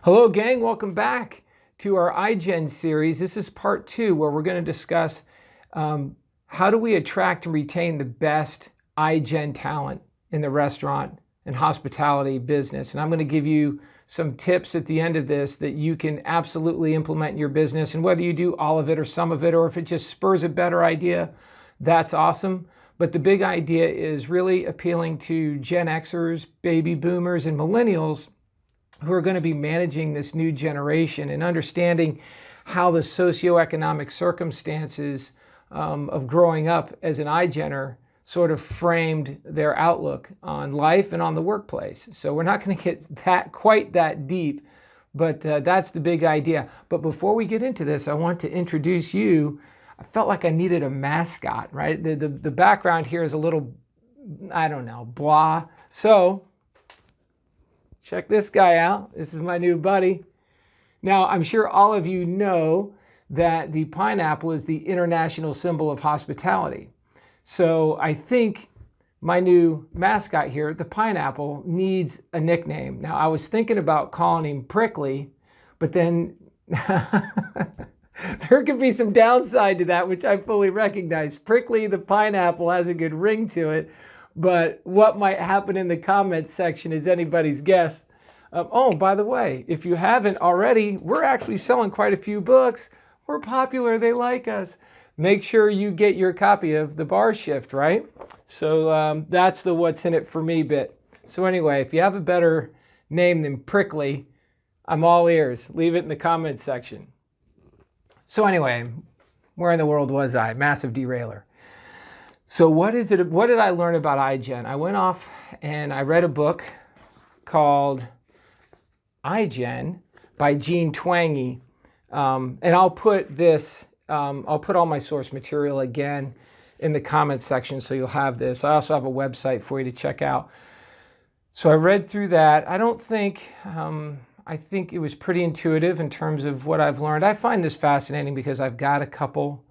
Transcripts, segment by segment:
Hello gang, welcome back to our IGen series. This is part 2 where we're going to discuss how do we attract and retain the best IGen talent in the restaurant and hospitality business. And I'm going to give you some tips at the end of this that you can absolutely implement in your business. And whether you do all of it or some of it, or if it just spurs a better idea, that's awesome. But the big idea is really appealing to Gen Xers, baby boomers, and millennials who are going to be managing this new generation and understanding how the socioeconomic circumstances of growing up as an IGener sort of framed their outlook on life and on the workplace. So we're not going to get quite that deep, but that's the big idea. But before we get into this, I want to introduce you. I felt like I needed a mascot, right? The background here is a little, I don't know, blah. So check this guy out. This is my new buddy. Now, I'm sure all of you know that the pineapple is the international symbol of hospitality. So I think my new mascot here, the pineapple, needs a nickname. Now, I was thinking about calling him Prickly, but then there could be some downside to that, which I fully recognize. Prickly the pineapple has a good ring to it, but what might happen in the comments section is anybody's guess. Oh, by the way, if you haven't already, we're actually selling quite a few books. We're popular, they like us. Make sure you get your copy of The Bar Shift, right? So that's the what's in it for me bit. So anyway, if you have a better name than Prickly, I'm all ears. Leave it in the comments section. So anyway, where in the world was I? Massive derailer. So what did I learn about IGen? I went off and I read a book called IGen by Gene Twangy. And I'll put this, I'll put all my source material again in the comments section so you'll have this. I also have a website for you to check out. So I read through that. I think it was pretty intuitive in terms of what I've learned. I find this fascinating because I've got a couple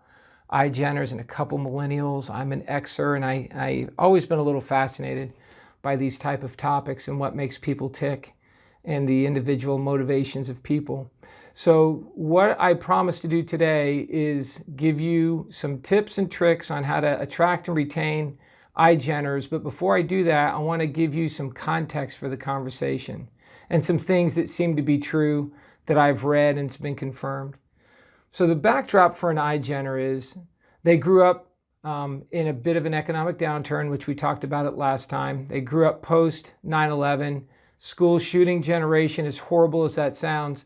IGeners and a couple millennials. I'm an Xer, and I've always been a little fascinated by these type of topics and what makes people tick and the individual motivations of people. So what I promise to do today is give you some tips and tricks on how to attract and retain IGeners. But before I do that, I want to give you some context for the conversation and some things that seem to be true that I've read and it's been confirmed. So the backdrop for an IGener is they grew up in a bit of an economic downturn, which we talked about it last time. They grew up post 9/11, school shooting generation, as horrible as that sounds.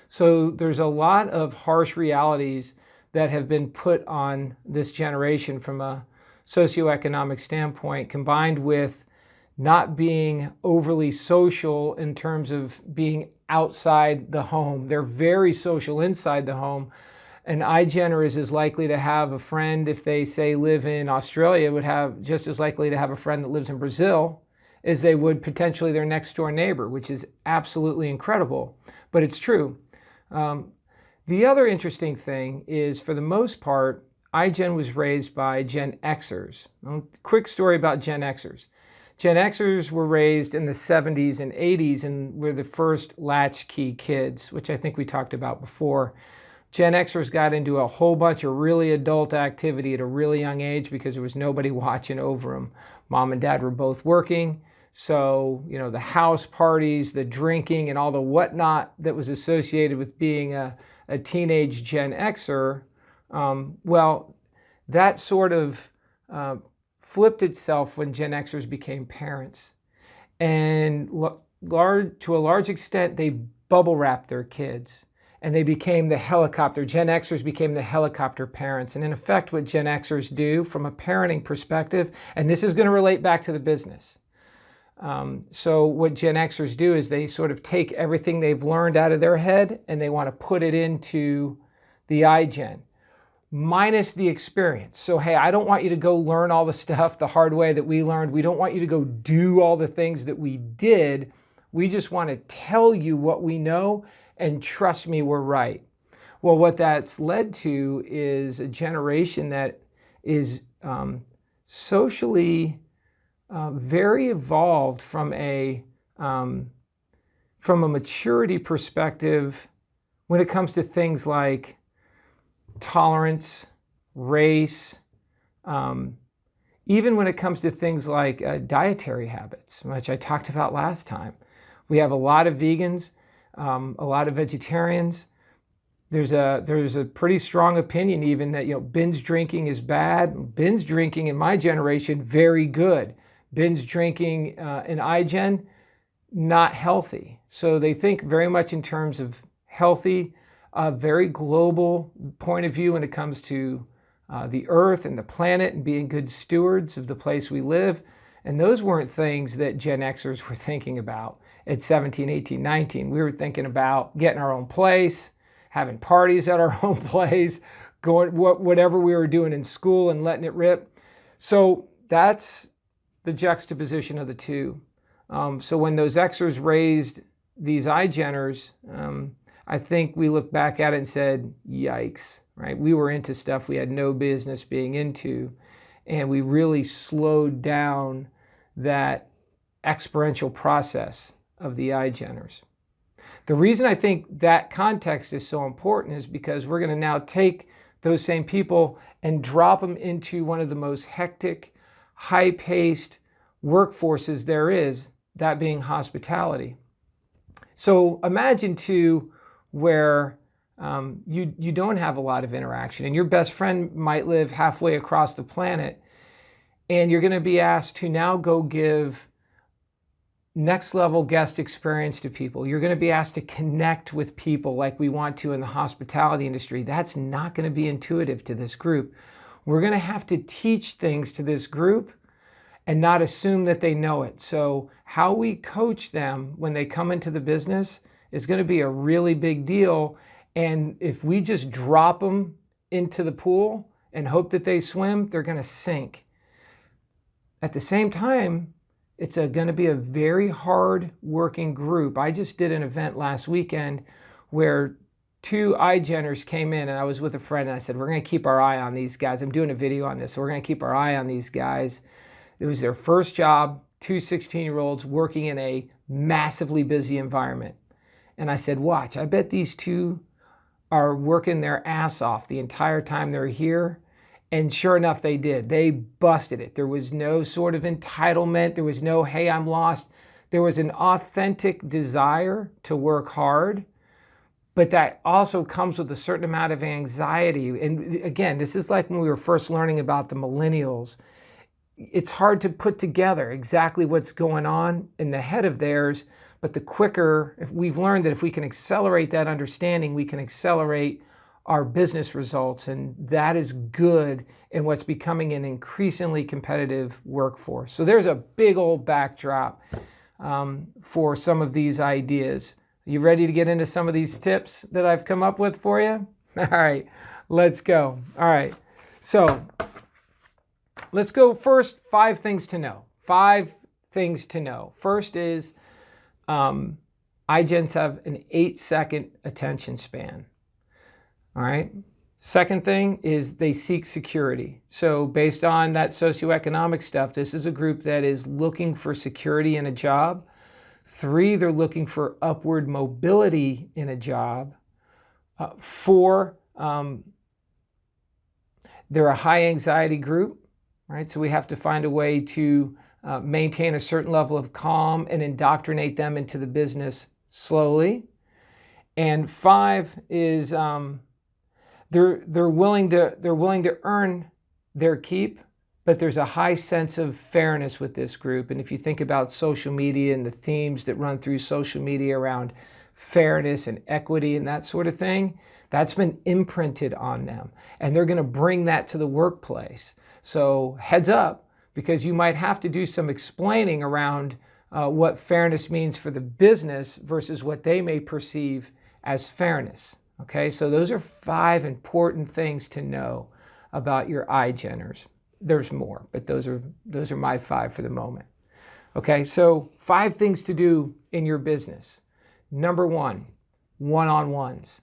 So there's a lot of harsh realities that have been put on this generation from a socioeconomic standpoint, combined with not being overly social in terms of being outside the home. They're very social inside the home. An IGener is as likely to have a friend, if they say live in Australia, would have just as likely to have a friend that lives in Brazil as they would potentially their next door neighbor, which is absolutely incredible, but it's true. The other interesting thing is, for the most part, IGen was raised by Gen Xers. Quick story about Gen Xers. Gen Xers were raised in the 70s and 80s and were the first latchkey kids, which I think we talked about before. Gen Xers got into a whole bunch of really adult activity at a really young age because there was nobody watching over them. Mom and dad were both working. So, you know, the house parties, the drinking, and all the whatnot that was associated with being a teenage Gen Xer, well, that sort of flipped itself when Gen Xers became parents. And to a large extent, they bubble wrapped their kids. And they became the helicopter. Gen Xers became the helicopter parents. And in effect, what Gen Xers do from a parenting perspective, and this is going to relate back to the business. So what Gen Xers do is they sort of take everything they've learned out of their head and they want to put it into the IGen, minus the experience. So, hey, I don't want you to go learn all the stuff the hard way that we learned. We don't want you to go do all the things that we did. We just want to tell you what we know, and trust me, we're right. Well, what that's led to is a generation that is socially very evolved from from a maturity perspective, when it comes to things like tolerance, race, even when it comes to things like dietary habits, which I talked about last time. We have a lot of vegans, a lot of vegetarians. There's a pretty strong opinion even that, binge drinking is bad. Binge drinking in my generation, very good. Binge drinking in IGen, not healthy. So they think very much in terms of healthy, very global point of view when it comes to the earth and the planet and being good stewards of the place we live. And those weren't things that Gen Xers were thinking about at 17, 18, 19. We were thinking about getting our own place, having parties at our own place, going whatever we were doing in school and letting it rip. So that's the juxtaposition of the two. So when those Xers raised these IGeners, I think we look back at it and said, yikes, right? We were into stuff we had no business being into, and we really slowed down that exponential process of the IGeners. The reason I think that context is so important is because we're going to now take those same people and drop them into one of the most hectic, high-paced workforces there is, that being hospitality. So imagine too where you don't have a lot of interaction and your best friend might live halfway across the planet, and you're going to be asked to now go give next level guest experience to people. You're going to be asked to connect with people like we want to in the hospitality industry. That's not going to be intuitive to this group. We're going to have to teach things to this group and not assume that they know it. So how we coach them when they come into the business is going to be a really big deal. And if we just drop them into the pool and hope that they swim, they're going to sink. At the same time, it's going to be a very hard working group. I just did an event last weekend where 2 IGeners came in, and I was with a friend and I said, we're going to keep our eye on these guys. I'm doing a video on this, so we're going to keep our eye on these guys. It was their first job, 2 16-year-olds working in a massively busy environment. And I said, watch, I bet these 2 are working their ass off the entire time they're here. And sure enough, they did. They busted it. There was no sort of entitlement. There was no, hey, I'm lost. There was an authentic desire to work hard, but that also comes with a certain amount of anxiety. And again, this is like when we were first learning about the millennials. It's hard to put together exactly what's going on in the head of theirs, but the quicker, if we've learned that if we can accelerate that understanding, we can accelerate our business results, and that is good in what's becoming an increasingly competitive workforce. So there's a big old backdrop for some of these ideas. You ready to get into some of these tips that I've come up with for you? All right, let's go. All right, so let's go first, 5 things to know. 5 things to know. First is IGens have an 8-second attention span. All right. Second thing is they seek security. So based on that socioeconomic stuff, this is a group that is looking for security in a job. 3, they're looking for upward mobility in a job. 4, they're a high anxiety group, right? So we have to find a way to maintain a certain level of calm and indoctrinate them into the business slowly. And 5 is they're willing to earn their keep, but there's a high sense of fairness with this group. And if you think about social media and the themes that run through social media around fairness and equity and that sort of thing, that's been imprinted on them. And they're going to bring that to the workplace. So heads up, because you might have to do some explaining around what fairness means for the business versus what they may perceive as fairness. Okay, so those are 5 important things to know about your IGeners. There's more, but those are my 5 for the moment. Okay, so 5 things to do in your business. Number 1, one-on-ones.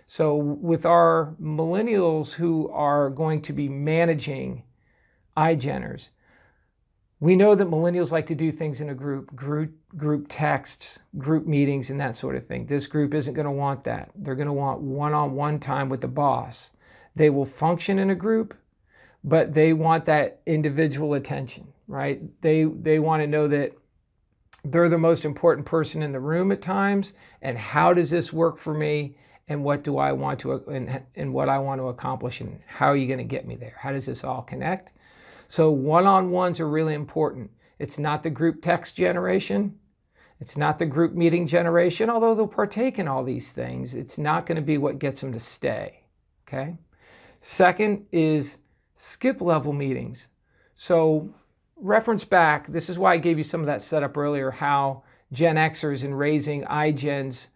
So with our millennials who are going to be managing IGeners, We know that millennials like to do things in a group texts, group meetings, and that sort of thing. This group isn't going to want that. They're going to want one-on-one time with the boss. They will function in a group, but they want that individual attention, right? They want to know that they're the most important person in the room at times, and how does this work for me, and what do I want to, and what I want to accomplish, and how are you going to get me there? How does this all connect? So one-on-ones are really important. It's not the group text generation. It's not the group meeting generation, although they'll partake in all these things. It's not going to be what gets them to stay, okay? Second is skip level meetings. So reference back, this is why I gave you some of that setup earlier, how Gen Xers in raising IGens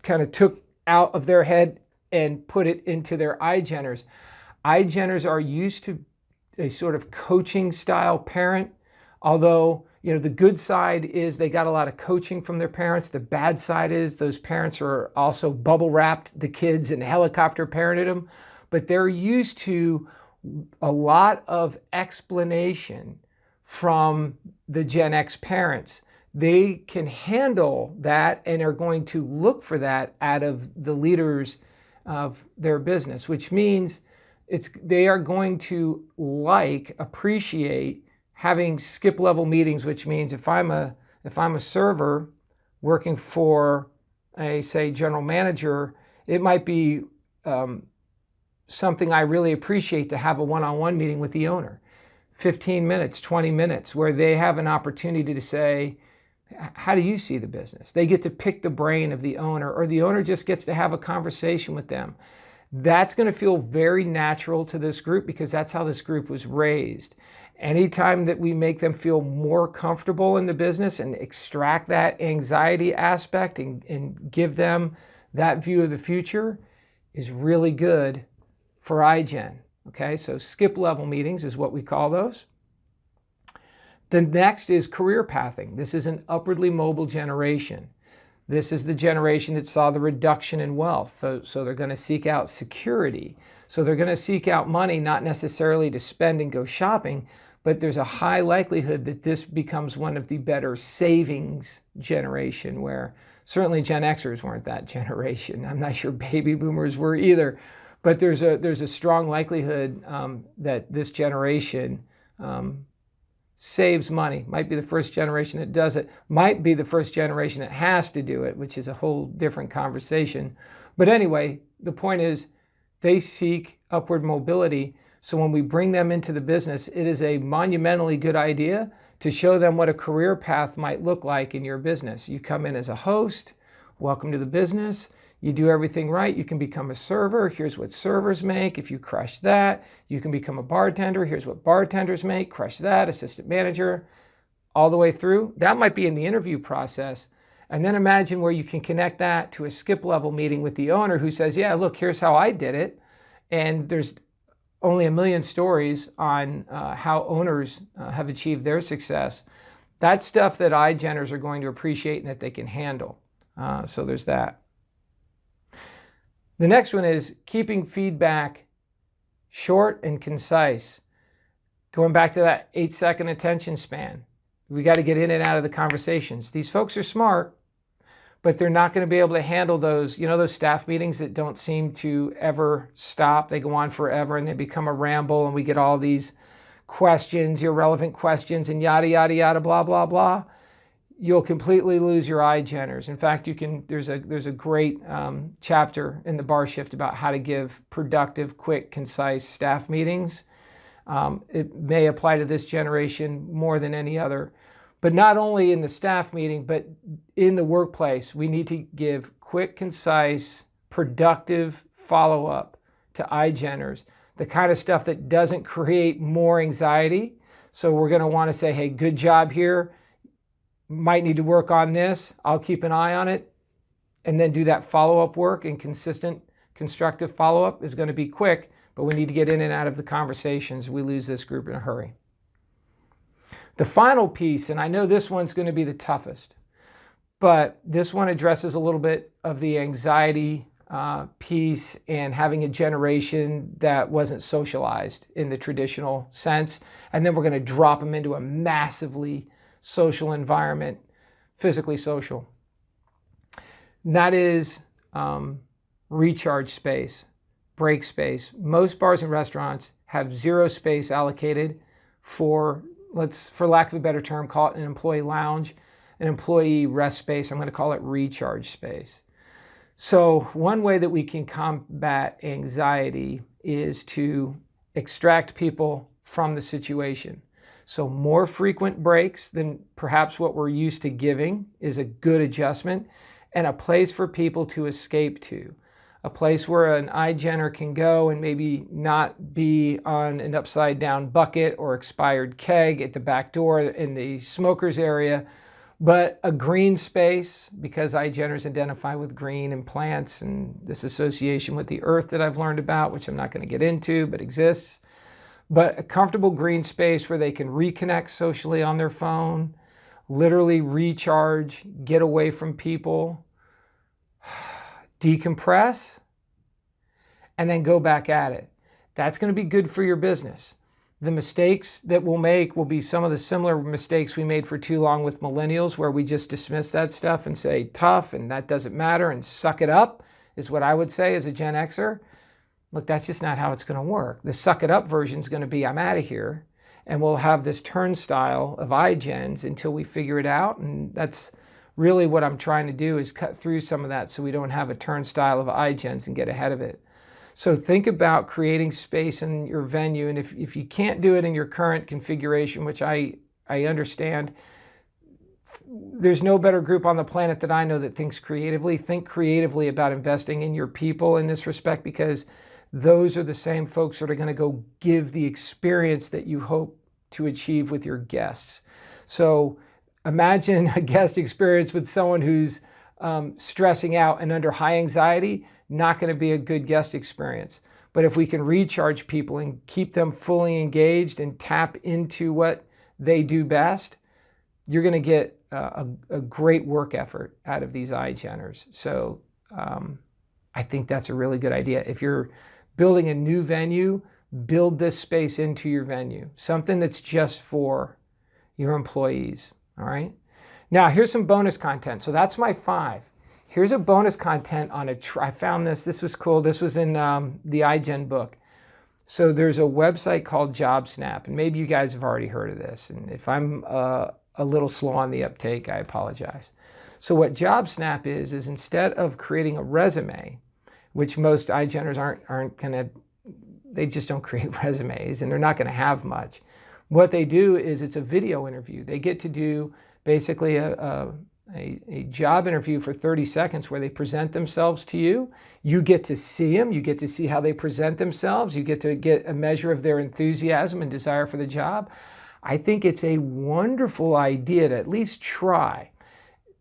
kind of took out of their head and put it into their IGeners. IGeners are used to a sort of coaching style parent, although the good side is they got a lot of coaching from their parents. The bad side is those parents are also bubble wrapped the kids and helicopter parented them, but they're used to a lot of explanation from the Gen X parents. They can handle that and are going to look for that out of the leaders of their business, which means they are going to appreciate having skip level meetings, which means if I'm a server working for a, say, general manager, it might be something I really appreciate to have a one-on-one meeting with the owner. 15 minutes, 20 minutes, where they have an opportunity to say, how do you see the business? They get to pick the brain of the owner, or the owner just gets to have a conversation with them. That's going to feel very natural to this group because that's how this group was raised. Anytime that we make them feel more comfortable in the business and extract that anxiety aspect and give them that view of the future is really good for IGen. Okay, so skip level meetings is what we call those. The next is career pathing. This is an upwardly mobile generation. This is the generation that saw the reduction in wealth. So they're going to seek out security. So they're going to seek out money, not necessarily to spend and go shopping, but there's a high likelihood that this becomes one of the better savings generation, where certainly Gen Xers weren't that generation. I'm not sure baby boomers were either, but there's a strong likelihood that this generation saves money. Might be the first generation that does it. Might be the first generation that has to do it, which is a whole different conversation. But anyway, the point is they seek upward mobility. So when we bring them into the business, it is a monumentally good idea to show them what a career path might look like in your business. You come in as a host, welcome to the business. You do everything right, you can become a server. Here's what servers make. If you crush that, you can become a bartender. Here's what bartenders make. Crush that, assistant manager, all the way through. That might be in the interview process. And then imagine where you can connect that to a skip level meeting with the owner who says, yeah, look, here's how I did it. And there's only a million stories on how owners have achieved their success. That's stuff that IGeners are going to appreciate and that they can handle. So there's that. The next one is keeping feedback short and concise. Going back to that 8-second attention span. We got to get in and out of the conversations. These folks are smart, but they're not going to be able to handle those, those staff meetings that don't seem to ever stop. They go on forever and they become a ramble and we get all these questions, irrelevant questions, and yada, yada, yada, blah, blah, blah. You'll completely lose your IGeners. In fact, there's a great chapter in the bar shift about how to give productive, quick, concise staff meetings. It may apply to this generation more than any other. But not only in the staff meeting, but in the workplace, we need to give quick, concise, productive follow-up to IGeners. The kind of stuff that doesn't create more anxiety. So we're going to want to say, hey, good job here. Might need to work on this. I'll keep an eye on it. And then do that follow-up work, and consistent, constructive follow-up is going to be quick, but we need to get in and out of the conversations. We lose this group in a hurry. The final piece, and I know this one's going to be the toughest, but this one addresses a little bit of the anxiety piece and having a generation that wasn't socialized in the traditional sense. And then we're going to drop them into a massively social environment, physically social. And that is recharge space, break space. Most bars and restaurants have zero space allocated for, for lack of a better term, call it an employee lounge, an employee rest space. I'm going to call it recharge space. So one way that we can combat anxiety is to extract people from the situation. So more frequent breaks than perhaps what we're used to giving is a good adjustment, and a place for people to escape to. A place where an IGenner can go and maybe not be on an upside down bucket or expired keg at the back door in the smokers area, but a green space, because IGenners identify with green and plants and this association with the earth that I've learned about, which I'm not going to get into, but exists. But a comfortable green space where they can reconnect socially on their phone, literally recharge, get away from people, decompress, and then go back at it. That's going to be good for your business. The mistakes that we'll make will be some of the similar mistakes we made for too long with millennials, where we just dismiss that stuff and say tough and that doesn't matter and suck it up, is what I would say as a Gen Xer. Look, that's just not how it's going to work. The suck it up version is going to be I'm out of here, and we'll have this turnstile of IGens until we figure it out. And that's really what I'm trying to do, is cut through some of that so we don't have a turnstile of IGens and get ahead of it. So think about creating space in your venue. And if you can't do it in your current configuration, which I understand, there's no better group on the planet that I know that thinks creatively. Think creatively about investing in your people in this respect, because those are the same folks that are going to go give the experience that you hope to achieve with your guests. So imagine a guest experience with someone who's stressing out and under high anxiety. Not going to be a good guest experience. But if we can recharge people and keep them fully engaged and tap into what they do best, you're going to get a great work effort out of these IGenners. So I think that's a really good idea. If you're building a new venue, build this space into your venue, something that's just for your employees. All right. Now here's some bonus content. So that's my 5. Here's a bonus content on I found this was cool. This was in the IGen book. So there's a website called JobSnap, and maybe you guys have already heard of this. And if I'm a little slow on the uptake, I apologize. So what JobSnap is instead of creating a resume, which most IGenners aren't gonna, they just don't create resumes and they're not gonna have much. What they do is it's a video interview. They get to do basically a job interview for 30 seconds where they present themselves to you. You get to see them. You get to see how they present themselves. You get to get a measure of their enthusiasm and desire for the job. I think it's a wonderful idea to at least try.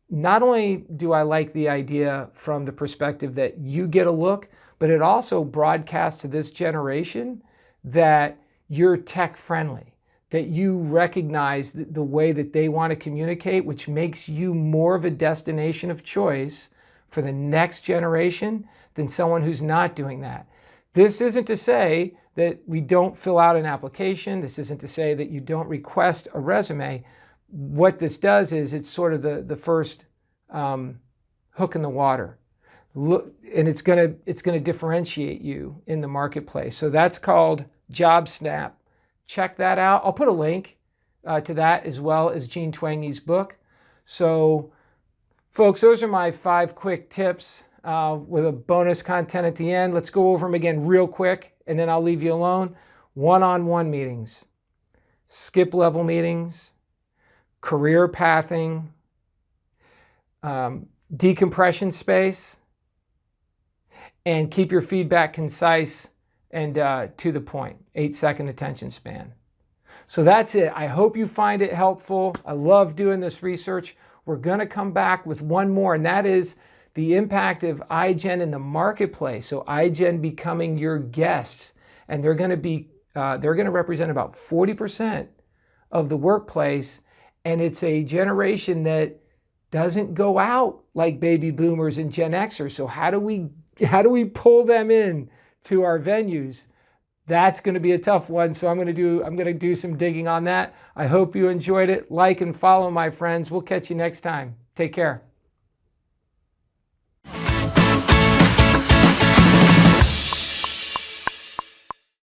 Not only do I like the idea from the perspective that you get a look, but it also broadcasts to this generation that you're tech friendly, that you recognize the way that they want to communicate, which makes you more of a destination of choice for the next generation than someone who's not doing that. This isn't to say that we don't fill out an application. This isn't to say that you don't request a resume. What this does is it's sort of the first hook in the water. Look, and it's gonna differentiate you in the marketplace. So that's called JobSnap. Check that out. I'll put a link to that as well as Gene Twangy's book. So folks, those are my 5 quick tips with a bonus content at the end. Let's go over them again real quick and then I'll leave you alone. One-on-one meetings, skip level meetings, career pathing, decompression space, and keep your feedback concise and to the point, 8-second attention span. So that's it. I hope you find it helpful. I love doing this research. We're going to come back with one more, and that is the impact of IGen in the marketplace. So IGen becoming your guests, and they're going to represent about 40% of the workplace, and it's a generation that doesn't go out like baby boomers and Gen Xers. So how do we pull them in to our venues? That's going to be a tough one. So I'm going to do some digging on that. I hope you enjoyed it. Like and follow, my friends. We'll catch you next time. Take care.